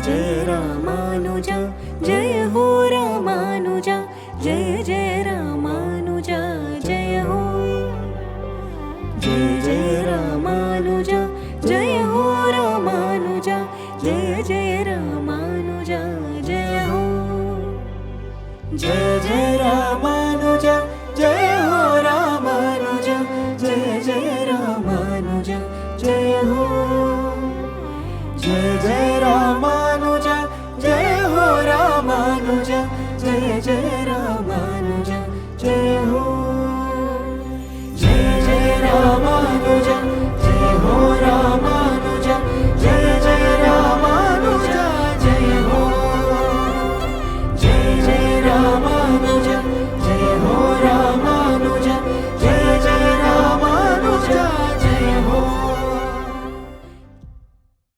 जय रामानुजा जय हो रामानुजा जय जय रामानुजा जय हो जय जय रामानुजा जय हो रामानुजा जय जय रामानुजा जय हो जय जय रामानुजा जय हो रामानुजा जय जय रामानुजा जय हो जय जय रामानुजा जय हो रामानुजा जय जय रामानुजा जय हो।